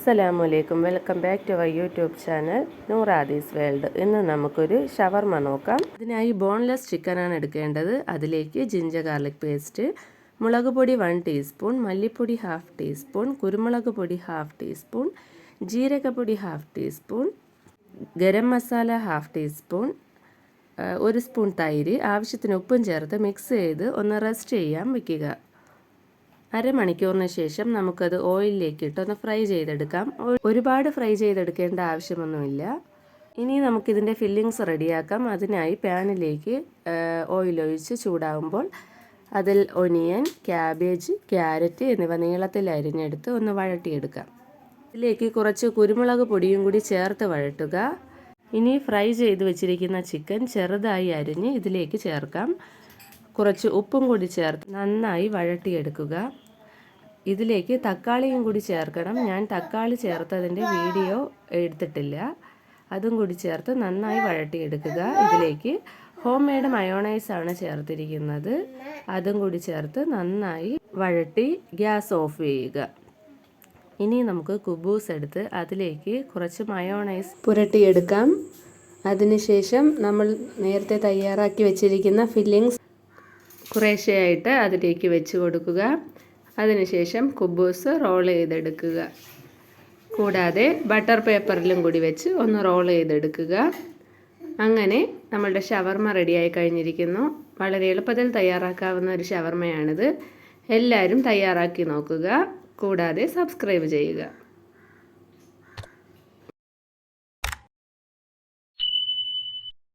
അസ്സലാമലൈക്കും, welcome back to our YouTube channel Nooradees world. ഇന്ന് നമുക്കൊരു ഷവർമ നോക്കാം. ഇതിനായി ബോൺലെസ് ചിക്കനാണ് എടുക്കേണ്ടത്. അതിലേക്ക് ജിഞ്ചർ ഗാർലിക് പേസ്റ്റ്, മുളക് പൊടി 1 ടീസ്പൂൺ, മല്ലിപ്പൊടി 1/2 ടീസ്പൂൺ, കുരുമുളക് പൊടി 1/2 ടീസ്പൂൺ, ജീരകപ്പൊടി 1/2 teaspoon, garam masala 1/2 teaspoon, 1 spoon തൈര്, ആവശ്യത്തിന് ഉപ്പും ചേർത്ത് മിക്സ് ചെയ്ത് ഒന്ന് റെസ്റ്റ് ചെയ്യാൻ വയ്ക്കുക. അരമണിക്കൂറിന് ശേഷം നമുക്കത് ഓയിലിലേക്ക് ഇട്ടൊന്ന് ഫ്രൈ ചെയ്തെടുക്കാം. ഒരുപാട് ഫ്രൈ ചെയ്തെടുക്കേണ്ട ആവശ്യമൊന്നുമില്ല. ഇനി നമുക്കിതിൻ്റെ ഫില്ലിങ്സ് റെഡിയാക്കാം. അതിനായി പാനിലേക്ക് ഓയിൽ ഒഴിച്ച് ചൂടാകുമ്പോൾ അതിൽ ഒനിയൻ, ക്യാബേജ്, ക്യാരറ്റ് എന്നിവ നീളത്തിൽ അരിഞ്ഞെടുത്ത് ഒന്ന് വഴട്ടിയെടുക്കാം. ഇതിലേക്ക് കുറച്ച് കുരുമുളക് പൊടിയും കൂടി ചേർത്ത് വഴട്ടുക. ഇനി ഫ്രൈ ചെയ്ത് വെച്ചിരിക്കുന്ന ചിക്കൻ ചെറുതായി അരിഞ്ഞ് ഇതിലേക്ക് ചേർക്കാം. കുറച്ച് ഉപ്പും കൂടി ചേർത്ത് നന്നായി വഴട്ടിയെടുക്കുക. ഇതിലേക്ക് തക്കാളിയും കൂടി ചേർക്കണം. ഞാൻ തക്കാളി ചേർത്തതിൻ്റെ വീഡിയോ എടുത്തിട്ടില്ല. അതും കൂടി ചേർത്ത് നന്നായി വഴട്ടിയെടുക്കുക. ഇതിലേക്ക് ഹോം മെയ്ഡ് മയോണൈസാണ് ചേർത്തിരിക്കുന്നത്. അതും കൂടി ചേർത്ത് നന്നായി വഴട്ടി ഗ്യാസ് ഓഫ് ചെയ്യുക. ഇനി നമുക്ക് കുബൂസ് എടുത്ത് അതിലേക്ക് കുറച്ച് മയോണൈസ് പുരട്ടിയെടുക്കാം. അതിനുശേഷം നമ്മൾ നേരത്തെ തയ്യാറാക്കി വെച്ചിരിക്കുന്ന ഫില്ലിങ്സ് കുറേശ്ശെയായിട്ട് അതിലേക്ക് വെച്ച് കൊടുക്കുക. അതിനുശേഷം കുബൂസ് റോൾ ചെയ്തെടുക്കുക. കൂടാതെ ബട്ടർ പേപ്പറിലും കൂടി വെച്ച് ഒന്ന് റോൾ ചെയ്തെടുക്കുക. അങ്ങനെ നമ്മളുടെ ഷവർമ റെഡിയായി കഴിഞ്ഞിരിക്കുന്നു. വളരെ എളുപ്പത്തിൽ തയ്യാറാക്കാവുന്ന ഒരു ഷവർമയാണിത്. എല്ലാവരും തയ്യാറാക്കി നോക്കുക. കൂടാതെ സബ്സ്ക്രൈബ് ചെയ്യുക.